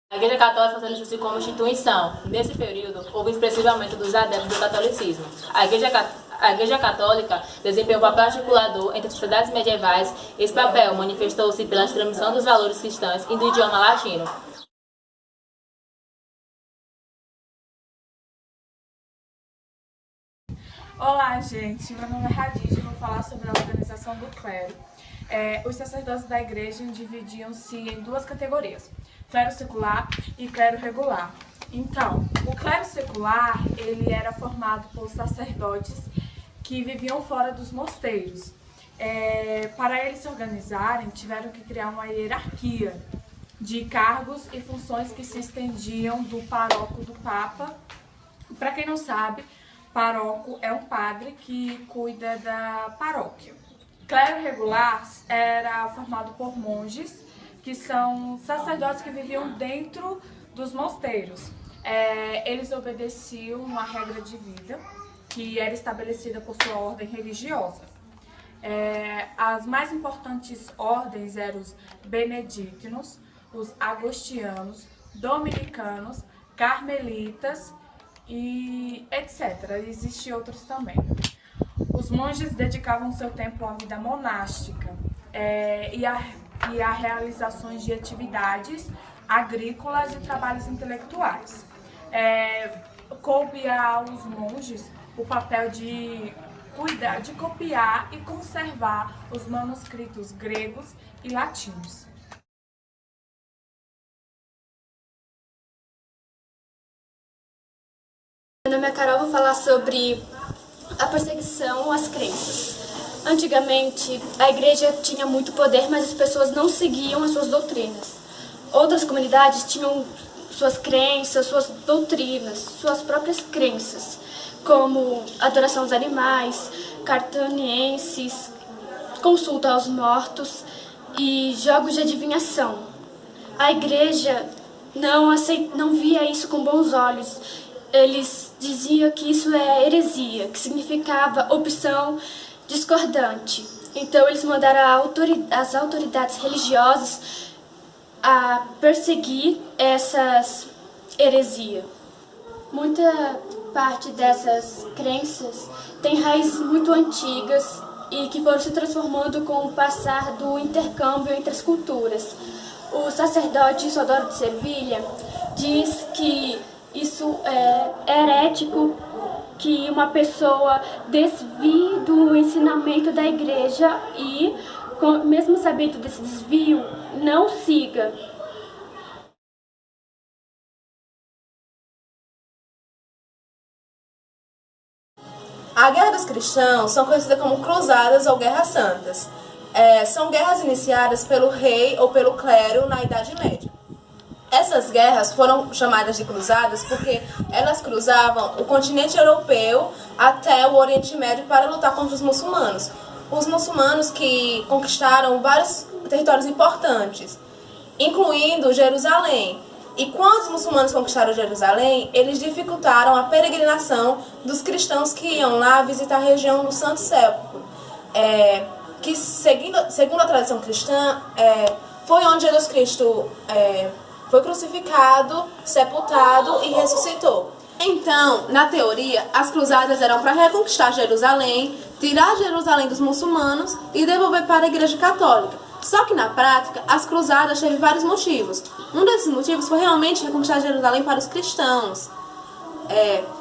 A Igreja Católica fortaleceu-se como instituição. Nesse período, houve expressivo aumento dos adeptos do catolicismo. A Igreja Católica desempenhou um papel articulador entre as sociedades medievais. Esse papel manifestou-se pela transmissão dos valores cristãos e do idioma latino. Olá, gente. Meu nome é Radija e vou falar sobre a organização do clero. Os sacerdotes da igreja dividiam-se em duas categorias, clero secular e clero regular. Então, o clero secular, ele era formado por sacerdotes que viviam fora dos mosteiros. Para eles se organizarem, tiveram que criar uma hierarquia de cargos e funções que se estendiam do paróquio do Papa. Para quem não sabe, paróquio é um padre que cuida da paróquia. Clero regular era formado por monges, que são sacerdotes que viviam dentro dos mosteiros. Eles obedeciam uma regra de vida que era estabelecida por sua ordem religiosa. As mais importantes ordens eram os beneditinos, os agostianos, dominicanos, carmelitas e etc. Existem outros também. Os monges dedicavam seu tempo à vida monástica e a realizações de atividades agrícolas e trabalhos intelectuais. Coube aos monges o papel de cuidar, de copiar e conservar os manuscritos gregos e latinos. Meu nome é Carol, vou falar sobre a perseguição às crenças. Antigamente, a igreja tinha muito poder, mas as pessoas não seguiam as suas doutrinas. Outras comunidades tinham suas crenças, suas doutrinas, suas próprias crenças, como adoração aos animais, cartonienses, consulta aos mortos e jogos de adivinhação. A igreja não via isso com bons olhos. Eles diziam que isso é heresia, que significava opção discordante. Então eles mandaram as autoridades religiosas a perseguir essas heresias. Muita parte dessas crenças tem raízes muito antigas e que foram se transformando com o passar do intercâmbio entre as culturas. O sacerdote Isidoro de Sevilha diz que isso é herético, que uma pessoa desvie do ensinamento da igreja e, mesmo sabendo desse desvio, não siga. A Guerra dos Cristãos são conhecidas como cruzadas ou guerras santas. São guerras iniciadas pelo rei ou pelo clero na Idade Média. Essas guerras foram chamadas de cruzadas porque elas cruzavam o continente europeu até o Oriente Médio para lutar contra os muçulmanos. Os muçulmanos que conquistaram vários territórios importantes, incluindo Jerusalém. E quando os muçulmanos conquistaram Jerusalém, eles dificultaram a peregrinação dos cristãos que iam lá visitar a região do Santo Sepulcro, que, segundo a tradição cristã, foi onde Jesus Cristo foi crucificado, sepultado e ressuscitou. Então, na teoria, as cruzadas eram para reconquistar Jerusalém, tirar Jerusalém dos muçulmanos e devolver para a Igreja Católica. Só que na prática, as cruzadas teve vários motivos. Um desses motivos foi realmente reconquistar Jerusalém para os cristãos.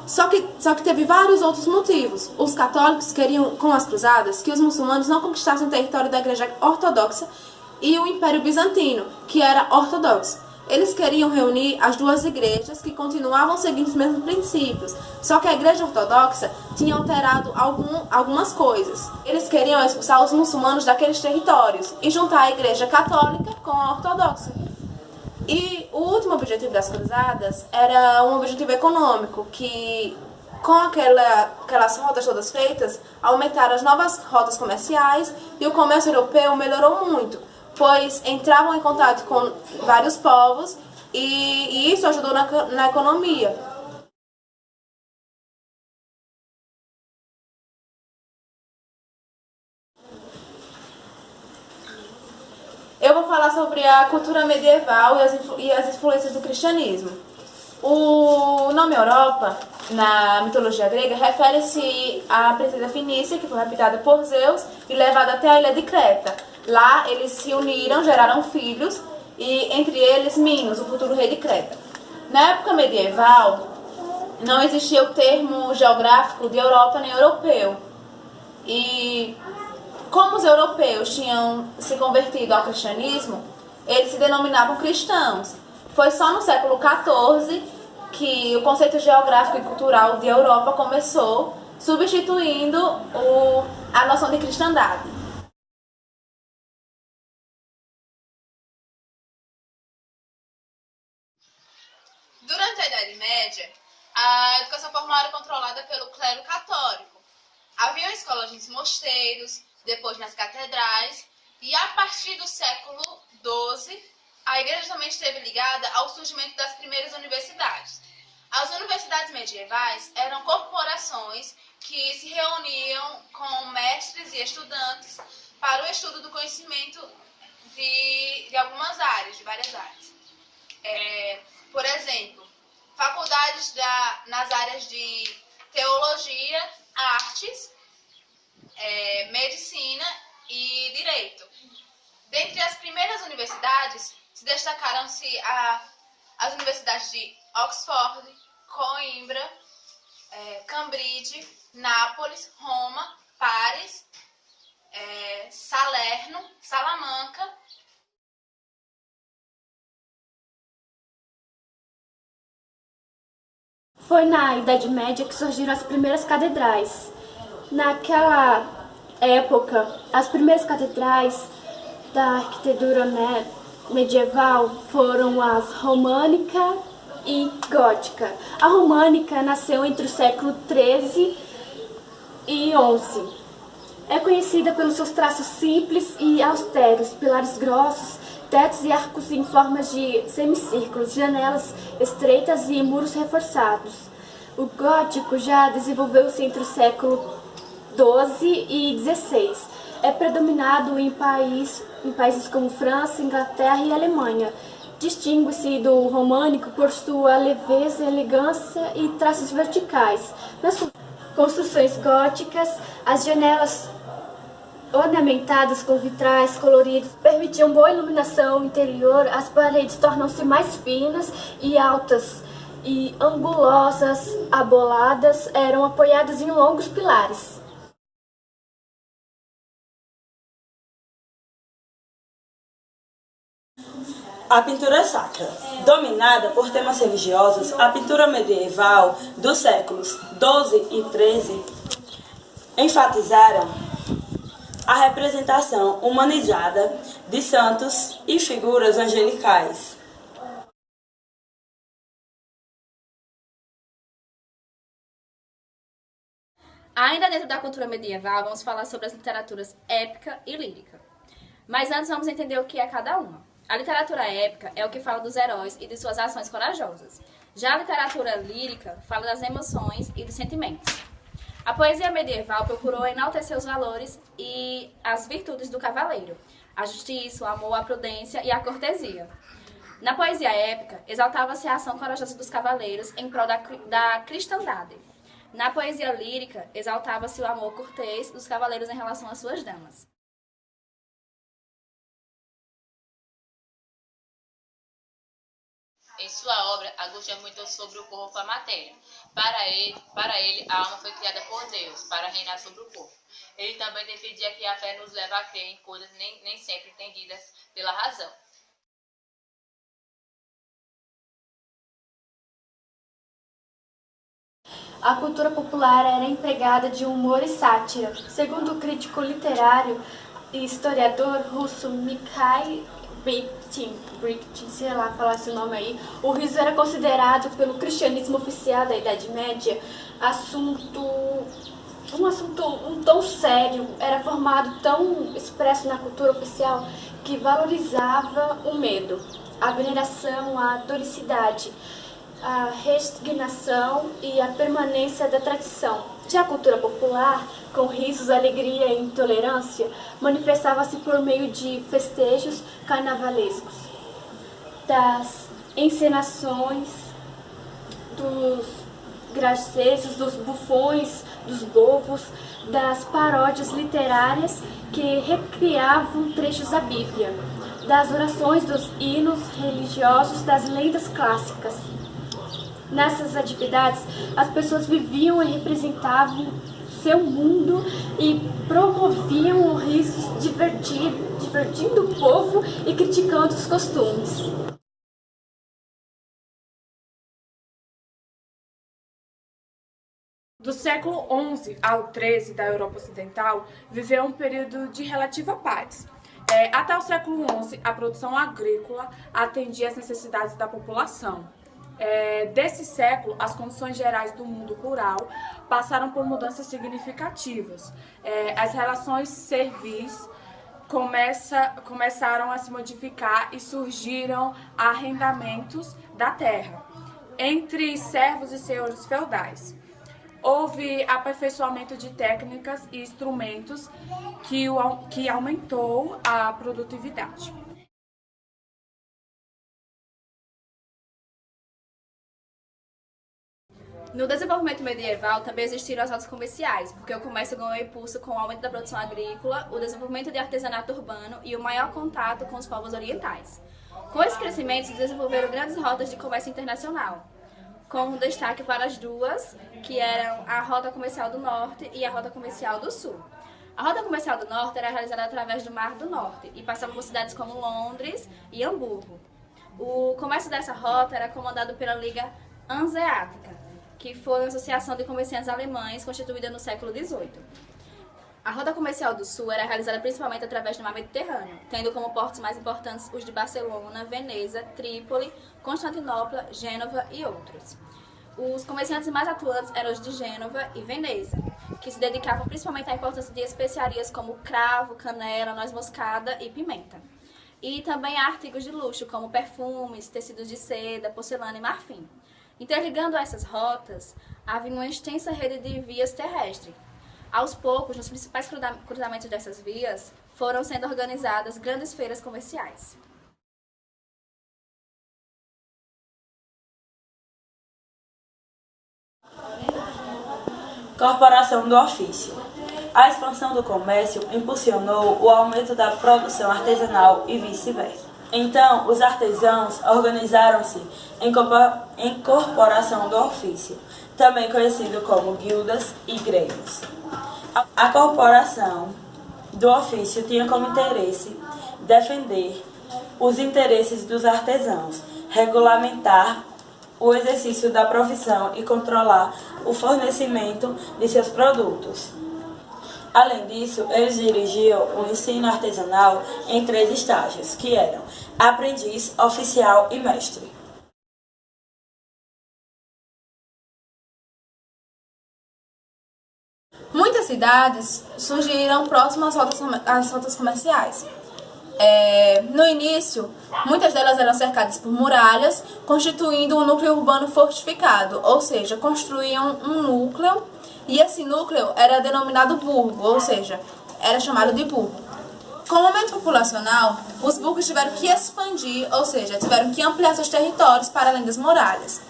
Só que teve vários outros motivos. Os católicos queriam, com as cruzadas, que os muçulmanos não conquistassem o território da Igreja Ortodoxa e o Império Bizantino, que era ortodoxo. Eles queriam reunir as duas igrejas que continuavam seguindo os mesmos princípios, só que a Igreja Ortodoxa tinha alterado algumas coisas. Eles queriam expulsar os muçulmanos daqueles territórios e juntar a Igreja Católica com a Ortodoxa. E o último objetivo das cruzadas era um objetivo econômico, que com aquelas rotas todas feitas, aumentaram as novas rotas comerciais e o comércio europeu melhorou muito, pois entravam em contato com vários povos e isso ajudou na economia. Eu vou falar falar sobre a cultura medieval e as influências do cristianismo. O nome Europa, na mitologia grega, refere-se à princesa Fenícia, que foi raptada por Zeus e levada até a ilha de Creta. Lá eles se uniram, geraram filhos, e entre eles Minos, o futuro rei de Creta. Na época medieval, não existia o termo geográfico de Europa nem europeu. E como os europeus tinham se convertido ao cristianismo, eles se denominavam cristãos. Foi só no século XIV que o conceito geográfico e cultural de Europa começou, substituindo a noção de cristandade. Durante a Idade Média, a educação formal era controlada pelo clero católico. Haviam escolas nos mosteiros, depois nas catedrais, e a partir do século XII, a igreja também esteve ligada ao surgimento das primeiras universidades. As universidades medievais eram corporações que se reuniam com mestres e estudantes para o estudo do conhecimento de algumas áreas, de várias áreas. Por exemplo, faculdades nas áreas de teologia, artes, medicina e direito. Dentre as primeiras universidades, se destacaram-se as universidades de Oxford, Coimbra, Cambridge, Nápoles, Roma, Paris, Salerno, Salamanca. Foi na Idade Média que surgiram as primeiras catedrais. Naquela época, as primeiras catedrais da arquitetura medieval foram as românica e gótica. A românica nasceu entre o século XIII e XI. É conhecida pelos seus traços simples e austeros, pilares grossos, tetos e arcos em formas de semicírculos, janelas estreitas e muros reforçados. O gótico já desenvolveu-se entre o século XII e XVI. É predominado em países como França, Inglaterra e Alemanha. Distingue-se do românico por sua leveza, elegância e traços verticais. Nas construções góticas, as janelas ornamentadas com vitrais coloridos permitiam boa iluminação interior. As paredes tornam-se mais finas e altas e angulosas, aboladas, eram apoiadas em longos pilares. A pintura sacra. Dominada por temas religiosos, a pintura medieval dos séculos XII e XIII enfatizaram a representação humanizada de santos e figuras angelicais. Ainda dentro da cultura medieval, vamos falar sobre as literaturas épica e lírica. Mas antes vamos entender o que é cada uma. A literatura épica é o que fala dos heróis e de suas ações corajosas. Já a literatura lírica fala das emoções e dos sentimentos. A poesia medieval procurou enaltecer os valores e as virtudes do cavaleiro, a justiça, o amor, a prudência e a cortesia. Na poesia épica, exaltava-se a ação corajosa dos cavaleiros em prol da cristandade. Na poesia lírica, exaltava-se o amor cortês dos cavaleiros em relação às suas damas. Em sua obra, Augusto muito sobre o corpo e a matéria. Para ele, a alma foi criada por Deus, para reinar sobre o corpo. Ele também defendia que a fé nos leva a crer em coisas nem sempre entendidas pela razão. A cultura popular era empregada de humor e sátira. Segundo o crítico literário e historiador russo Mikhail Bakhtin, sei lá falar esse nome aí, o riso era considerado pelo cristianismo oficial da Idade Média um tom sério, era formado tão expresso na cultura oficial que valorizava o medo, a veneração, a dolicidade a resignação e a permanência da tradição. Já a cultura popular, com risos, alegria e intolerância, manifestava-se por meio de festejos carnavalescos, das encenações, dos gracejos, dos bufões, dos bobos, das paródias literárias que recriavam trechos da Bíblia, das orações, dos hinos religiosos, das lendas clássicas. Nessas atividades, as pessoas viviam e representavam seu mundo e promoviam o riso, divertindo o povo e criticando os costumes. Do século XI ao XIII da Europa Ocidental, viveu um período de relativa paz. Até o século XI, a produção agrícola atendia às necessidades da população. Desse século, as condições gerais do mundo rural passaram por mudanças significativas. As relações servis começaram a se modificar e surgiram arrendamentos da terra entre servos e senhores feudais. Houve aperfeiçoamento de técnicas e instrumentos que aumentou a produtividade. No desenvolvimento medieval também existiram as rotas comerciais, porque o comércio ganhou impulso com o aumento da produção agrícola, o desenvolvimento de artesanato urbano e o maior contato com os povos orientais. Com esse crescimento, se desenvolveram grandes rotas de comércio internacional, com destaque para as duas, que eram a Rota Comercial do Norte e a Rota Comercial do Sul. A Rota Comercial do Norte era realizada através do Mar do Norte e passava por cidades como Londres e Hamburgo. O comércio dessa rota era comandado pela Liga Hanseática, que foi uma associação de comerciantes alemães constituída no século XVIII. A Rota Comercial do Sul era realizada principalmente através do mar Mediterrâneo, tendo como portos mais importantes os de Barcelona, Veneza, Trípoli, Constantinopla, Gênova e outros. Os comerciantes mais atuantes eram os de Gênova e Veneza, que se dedicavam principalmente à importância de especiarias como cravo, canela, noz moscada e pimenta. E também a artigos de luxo, como perfumes, tecidos de seda, porcelana e marfim. Interligando essas rotas, havia uma extensa rede de vias terrestres. Aos poucos, nos principais cruzamentos dessas vias, foram sendo organizadas grandes feiras comerciais. Corporação do ofício. A expansão do comércio impulsionou o aumento da produção artesanal e vice-versa. Então, os artesãos organizaram-se em corporação do ofício, também conhecido como guildas e grêmios. A corporação do ofício tinha como interesse defender os interesses dos artesãos, regulamentar o exercício da profissão e controlar o fornecimento de seus produtos. Além disso, eles dirigiam o ensino artesanal em 3 estágios, que eram aprendiz, oficial e mestre. Muitas cidades surgiram próximas às rotas comerciais. No início, muitas delas eram cercadas por muralhas, constituindo um núcleo urbano fortificado, ou seja, construíam um núcleo, e esse núcleo era denominado burgo, ou seja, era chamado de burgo. Com o aumento populacional, os burgos tiveram que expandir, ou seja, tiveram que ampliar seus territórios para além das muralhas.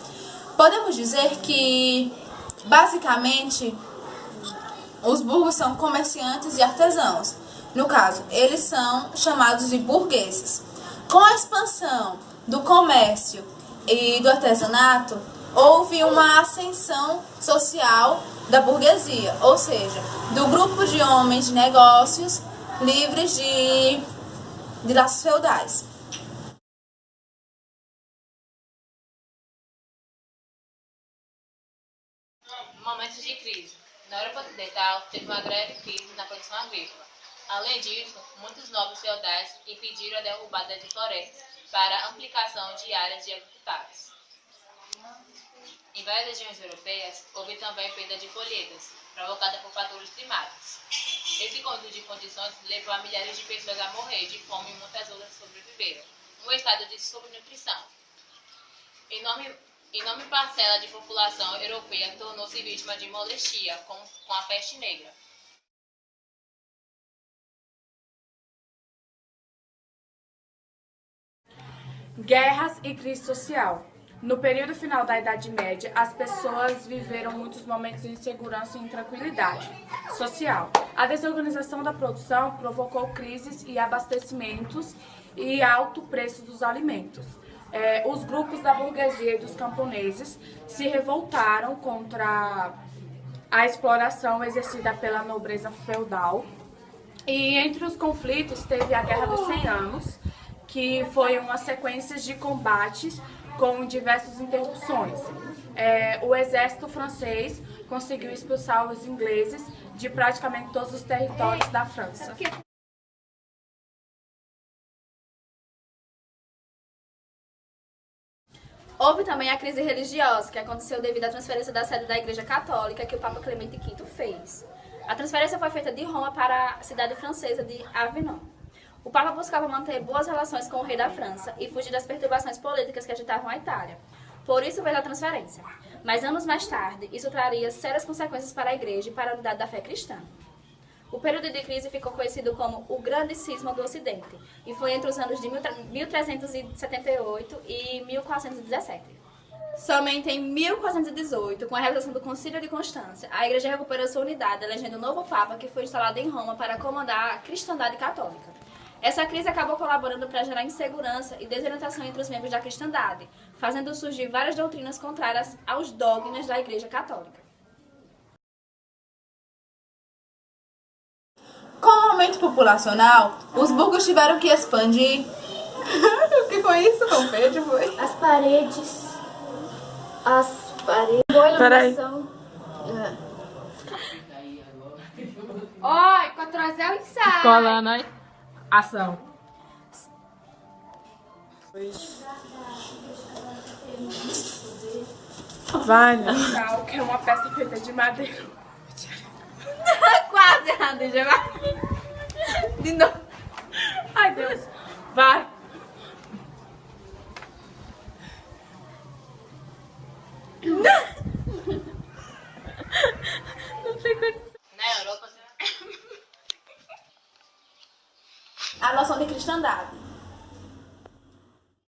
Podemos dizer que, basicamente, os burgos são comerciantes e artesãos. No caso, eles são chamados de burgueses. Com a expansão do comércio e do artesanato, houve uma ascensão social da burguesia, ou seja, do grupo de homens de negócios livres de laços feudais. Momentos de crise. Na Europa Ocidental, teve uma grave crise na produção agrícola. Além disso, muitos nobres feudais impediram a derrubada de florestas para a ampliação de áreas de agricultáveis. Em várias regiões europeias, houve também perda de colheitas, provocada por fatores climáticos. Esse conjunto de condições levou a milhares de pessoas a morrer de fome e muitas outras sobreviveram, um estado de subnutrição. Enorme parcela de população europeia tornou-se vítima de molestia com a peste negra. Guerras e crise social. No período final da Idade Média, as pessoas viveram muitos momentos de insegurança e intranquilidade social. A desorganização da produção provocou crises e abastecimentos e alto preço dos alimentos. Os grupos da burguesia e dos camponeses se revoltaram contra a exploração exercida pela nobreza feudal. E entre os conflitos teve a Guerra dos 100 Anos, que foi uma sequência de combates com diversas interrupções. O exército francês conseguiu expulsar os ingleses de praticamente todos os territórios da França. Houve também a crise religiosa, que aconteceu devido à transferência da sede da Igreja Católica que o Papa Clemente V fez. A transferência foi feita de Roma para a cidade francesa de Avignon. O Papa buscava manter boas relações com o rei da França e fugir das perturbações políticas que agitavam a Itália. Por isso veio a transferência. Mas anos mais tarde, isso traria sérias consequências para a Igreja e para a unidade da fé cristã. O período de crise ficou conhecido como o Grande Cisma do Ocidente e foi entre os anos de 1378 e 1417. Somente em 1418, com a realização do Concílio de Constância, a Igreja recuperou sua unidade, elegendo um novo Papa que foi instalado em Roma para comandar a cristandade católica. Essa crise acabou colaborando para gerar insegurança e desorientação entre os membros da cristandade, fazendo surgir várias doutrinas contrárias aos dogmas da Igreja Católica. Com o aumento populacional, os burgos tiveram que expandir. O que foi isso? Confete, foi? As paredes. Boa iluminação. Oi, controlar o ensaio. Colando aí. Ação. Vai, que é uma peça feita de madeira. Quase errado, já vai. De novo. Ai, Deus. Vai. Não tem coisa. Na Europa, A noção de cristandade.